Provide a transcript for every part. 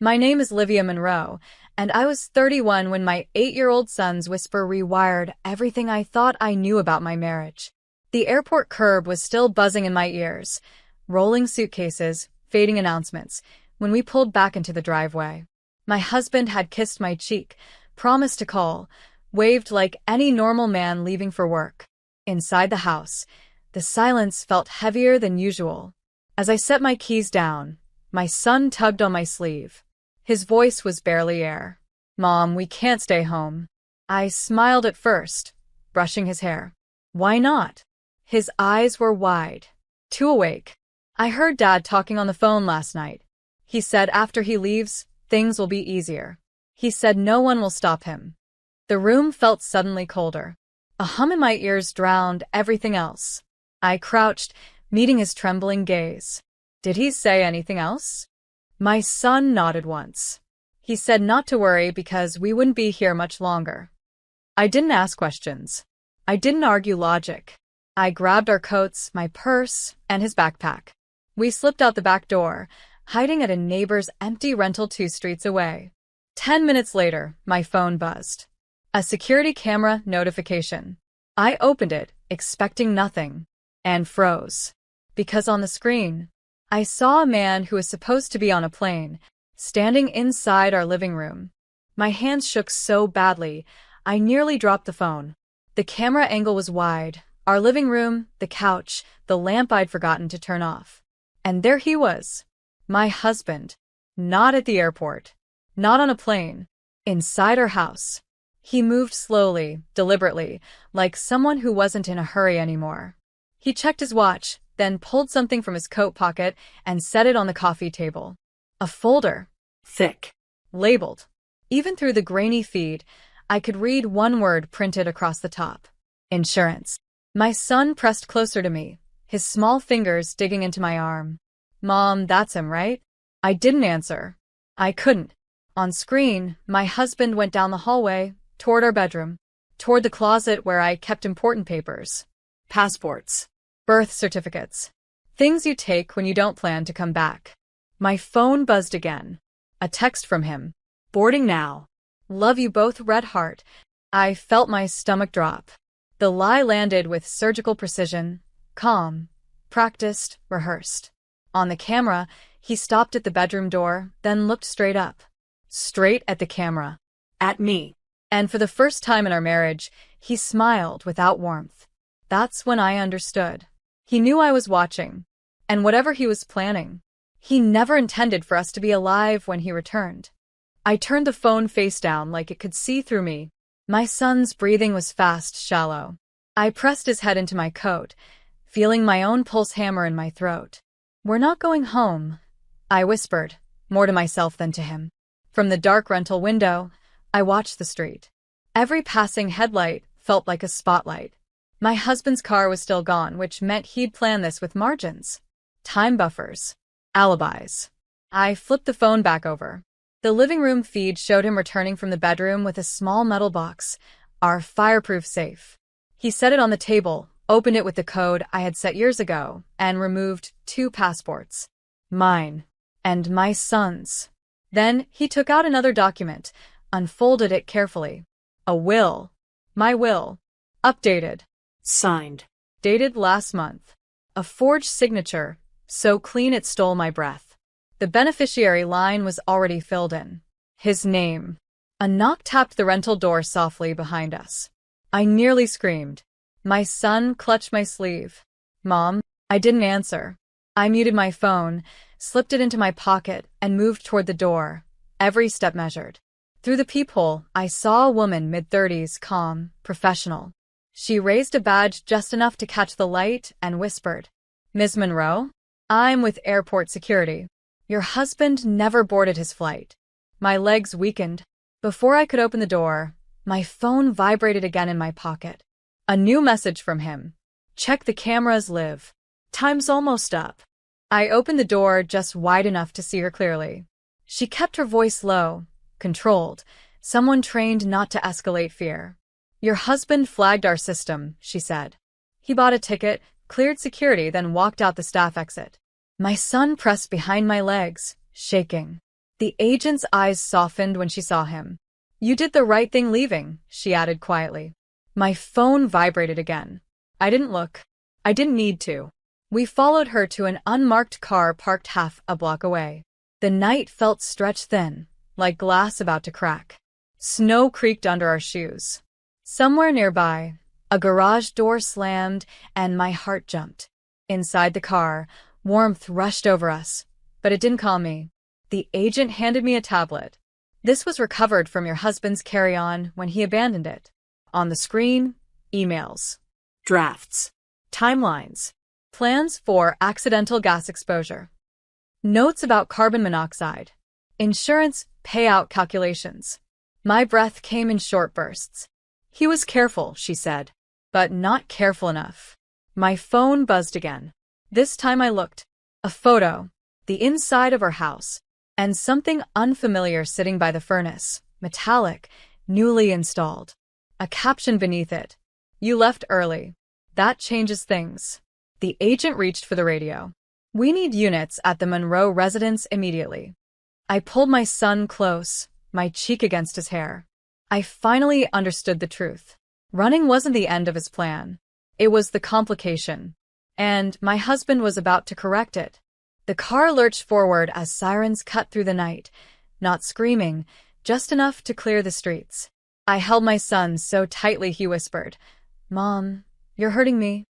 My name is Livia Monroe, and I was 31 when my 8-year-old son's whisper rewired everything I thought I knew about my marriage. The airport curb was still buzzing in my ears, rolling suitcases, fading announcements, when we pulled back into the driveway. My husband had kissed my cheek, promised to call, waved like any normal man leaving for work. Inside the house, the silence felt heavier than usual. As I set my keys down, my son tugged on my sleeve. His voice was barely air. "Mom, we can't stay home." I smiled at first, brushing his hair. "Why not?" His eyes were wide, too awake. "I heard Dad talking on the phone last night. He said after he leaves, things will be easier. He said no one will stop him." The room felt suddenly colder. A hum in my ears drowned everything else. I crouched, meeting his trembling gaze. "Did he say anything else?" My son nodded once. "He said not to worry because we wouldn't be here much longer." I didn't ask questions. I didn't argue logic. I grabbed our coats, my purse, and his backpack. We slipped out the back door, hiding at a neighbor's empty rental 2 streets away. 10 minutes later, my phone buzzed. A security camera notification. I opened it, expecting nothing, and froze. Because on the screen, I saw a man who was supposed to be on a plane, standing inside our living room. My hands shook so badly, I nearly dropped the phone. The camera angle was wide. Our living room, the couch, the lamp I'd forgotten to turn off. And there he was. My husband. Not at the airport. Not on a plane. Inside our house. He moved slowly, deliberately, like someone who wasn't in a hurry anymore. He checked his watch, then pulled something from his coat pocket and set it on the coffee table. A folder. Thick. Labeled. Even through the grainy feed, I could read one word printed across the top. Insurance. My son pressed closer to me, his small fingers digging into my arm. "Mom, that's him, right?" I didn't answer. I couldn't. On screen, my husband went down the hallway, toward our bedroom, toward the closet where I kept important papers. Passports. Birth certificates. Things you take when you don't plan to come back. My phone buzzed again. A text from him. "Boarding now. Love you both, red heart." I felt my stomach drop. The lie landed with surgical precision, calm, practiced, rehearsed. On the camera, he stopped at the bedroom door, then looked straight up. Straight at the camera. At me. And for the first time in our marriage, he smiled without warmth. That's when I understood. He knew I was watching. And whatever he was planning, he never intended for us to be alive when he returned. I turned the phone face down like it could see through me. My son's breathing was fast, shallow. I pressed his head into my coat, feeling my own pulse hammer in my throat. "We're not going home," I whispered, more to myself than to him. From the dark rental window, I watched the street. Every passing headlight felt like a spotlight. My husband's car was still gone, which meant he'd planned this with margins. Time buffers. Alibis. I flipped the phone back over. The living room feed showed him returning from the bedroom with a small metal box, our fireproof safe. He set it on the table, opened it with the code I had set years ago, and removed 2 passports. Mine. And my son's. Then he took out another document, unfolded it carefully. A will. My will. Updated. Signed. Dated last month. A forged signature, so clean it stole my breath. The beneficiary line was already filled in. His name. A knock tapped the rental door softly behind us. I nearly screamed. My son clutched my sleeve. "Mom?" I didn't answer. I muted my phone, slipped it into my pocket, and moved toward the door, every step measured. Through the peephole, I saw a woman mid-30s, calm, professional. She raised a badge just enough to catch the light and whispered, "Ms. Monroe? I'm with airport security. Your husband never boarded his flight." My legs weakened. Before I could open the door, my phone vibrated again in my pocket. A new message from him. "Check the cameras, Liv. Time's almost up." I opened the door just wide enough to see her clearly. She kept her voice low, controlled, someone trained not to escalate fear. "Your husband flagged our system," she said. "He bought a ticket, cleared security, then walked out the staff exit." My son pressed behind my legs, shaking. The agent's eyes softened when she saw him. "You did the right thing leaving," she added quietly. My phone vibrated again. I didn't look. I didn't need to. We followed her to an unmarked car parked half a block away. The night felt stretched thin, like glass about to crack. Snow creaked under our shoes. Somewhere nearby, a garage door slammed and my heart jumped. Inside the car, warmth rushed over us, but it didn't calm me. The agent handed me a tablet. "This was recovered from your husband's carry-on when he abandoned it." On the screen, emails, drafts, timelines, plans for accidental gas exposure, notes about carbon monoxide, insurance payout calculations. My breath came in short bursts. "He was careful," she said, "but not careful enough." My phone buzzed again. This time I looked. A photo, the inside of our house, and something unfamiliar sitting by the furnace, metallic, newly installed. A caption beneath it, "You left early. That changes things." The agent reached for the radio. "We need units at the Monroe residence immediately." I pulled my son close, my cheek against his hair. I finally understood the truth. Running wasn't the end of his plan. It was the complication. And my husband was about to correct it. The car lurched forward as sirens cut through the night, not screaming, just enough to clear the streets. I held my son so tightly he whispered, "Mom, you're hurting me."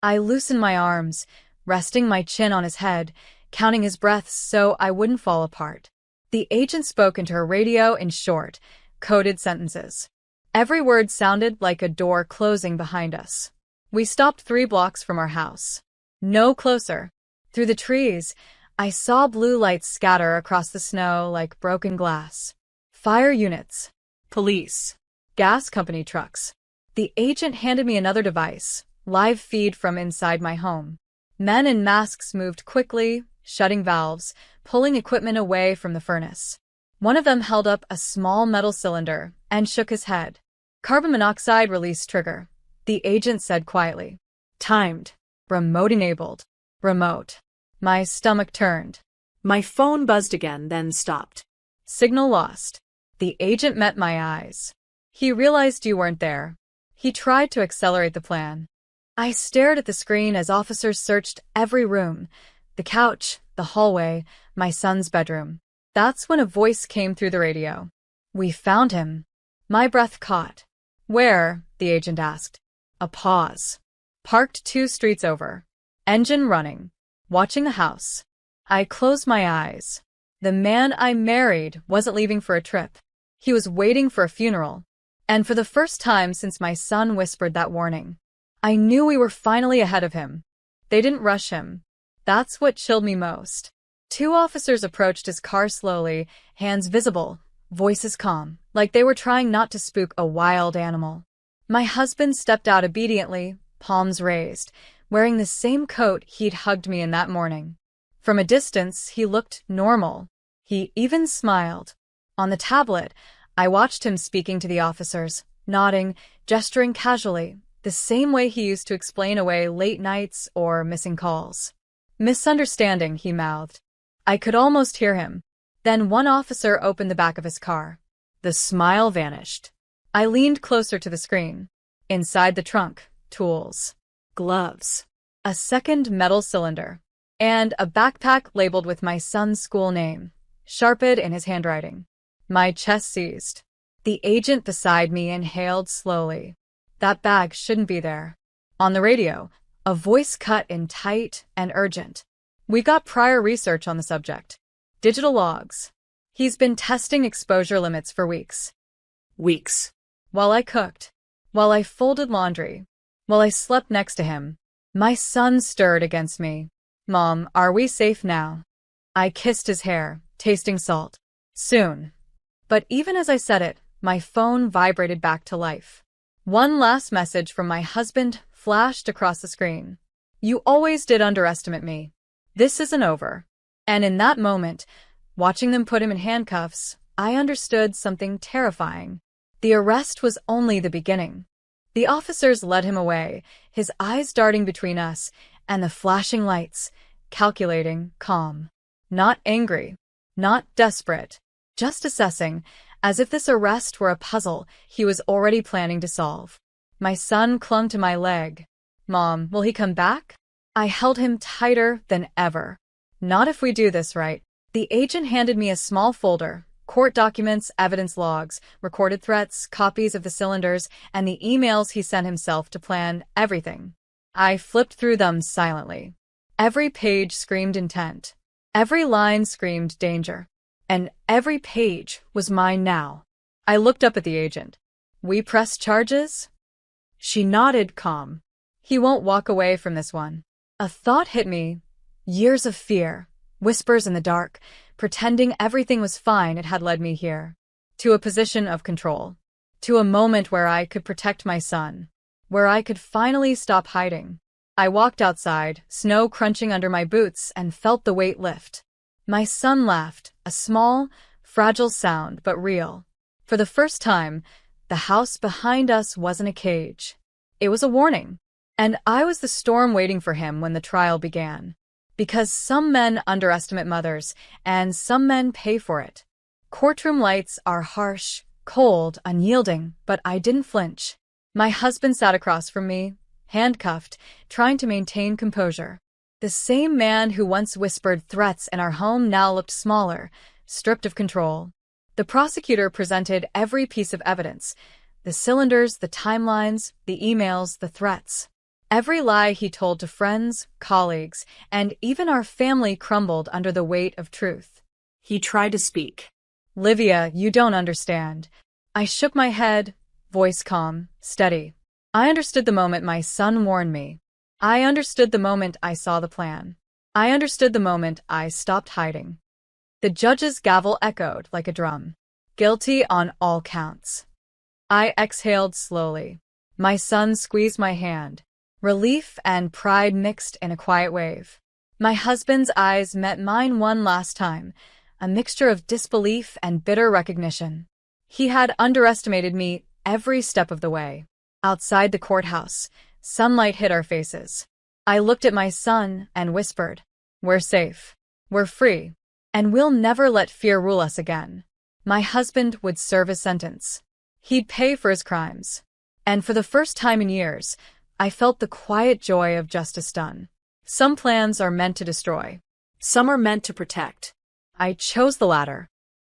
I loosened my arms, resting my chin on his head, counting his breaths so I wouldn't fall apart. The agent spoke into her radio in short, coded sentences. Every word sounded like a door closing behind us. We stopped 3 blocks from our house. No closer. Through the trees, I saw blue lights scatter across the snow like broken glass. Fire units, police, gas company trucks. The agent handed me another device, live feed from inside my home. Men in masks moved quickly, shutting valves, pulling equipment away from the furnace. One of them held up a small metal cylinder and shook his head. "Carbon monoxide release trigger," the agent said quietly. "Timed. Remote-enabled." Remote. My stomach turned. My phone buzzed again, then stopped. "Signal lost." The agent met my eyes. "He realized you weren't there. He tried to accelerate the plan." I stared at the screen as officers searched every room, the couch, the hallway, my son's bedroom. That's when a voice came through the radio. "We found him." My breath caught. "Where?" the agent asked. A pause. "Parked 2 streets over. Engine running. Watching the house." I closed my eyes. The man I married wasn't leaving for a trip. He was waiting for a funeral. And for the first time since my son whispered that warning, I knew we were finally ahead of him. They didn't rush him. That's what chilled me most. 2 officers approached his car slowly, hands visible, voices calm, like they were trying not to spook a wild animal. My husband stepped out obediently, palms raised, wearing the same coat he'd hugged me in that morning. From a distance, he looked normal. He even smiled. On the tablet, I watched him speaking to the officers, nodding, gesturing casually, the same way he used to explain away late nights or missing calls. "Misunderstanding," he mouthed. I could almost hear him. Then one officer opened the back of his car. The smile vanished. I leaned closer to the screen. Inside the trunk, tools, gloves, a second metal cylinder, and a backpack labeled with my son's school name, sharpened in his handwriting. My chest seized. The agent beside me inhaled slowly. That bag shouldn't be there. On the radio, a voice cut in tight and urgent. "We got prior research on the subject. Digital logs. He's been testing exposure limits for weeks." Weeks. While I cooked, while I folded laundry, while I slept next to him, my son stirred against me. "Mom, are we safe now?" I kissed his hair, tasting salt. "Soon." But even as I said it, my phone vibrated back to life. One last message from my husband flashed across the screen. "You always did underestimate me. This isn't over." And in that moment, watching them put him in handcuffs, I understood something terrifying. The arrest was only the beginning. The officers led him away, his eyes darting between us and the flashing lights, calculating, calm. Not angry. Not desperate, just assessing, as if this arrest were a puzzle he was already planning to solve. My son clung to my leg. Mom, will he come back? I held him tighter than ever. Not if we do this right. The agent handed me a small folder, court documents, evidence logs, recorded threats, copies of the cylinders, and the emails he sent himself to plan everything. I flipped through them silently. Every page screamed intent. Every line screamed danger. And every page was mine now. I looked up at the agent. We press charges? She nodded, calm. He won't walk away from this one. A thought hit me. Years of fear, whispers in the dark, pretending everything was fine, it had led me here. To a position of control. To a moment where I could protect my son. Where I could finally stop hiding. I walked outside, snow crunching under my boots, and felt the weight lift. My son laughed, a small, fragile sound, but real. For the first time, the house behind us wasn't a cage. It was a warning. And I was the storm waiting for him when the trial began. Because some men underestimate mothers, and some men pay for it. Courtroom lights are harsh, cold, unyielding, but I didn't flinch. My husband sat across from me, handcuffed, trying to maintain composure. The same man who once whispered threats in our home now looked smaller, stripped of control. The prosecutor presented every piece of evidence. The cylinders, the timelines, the emails, the threats. Every lie he told to friends, colleagues, and even our family crumbled under the weight of truth. He tried to speak. Livia, you don't understand. I shook my head, voice calm, steady. I understood the moment my son warned me. I understood the moment I saw the plan. I understood the moment I stopped hiding. The judge's gavel echoed like a drum. Guilty on all counts. I exhaled slowly. My son squeezed my hand. Relief and pride mixed in a quiet wave. My husband's eyes met mine one last time, a mixture of disbelief and bitter recognition. He had underestimated me every step of the way. Outside the courthouse, sunlight hit our faces. I looked at my son and whispered, "We're safe. We're free. And we'll never let fear rule us again." My husband would serve his sentence. He'd pay for his crimes. And for the first time in years, I felt the quiet joy of justice done. Some plans are meant to destroy. Some are meant to protect. I chose the latter.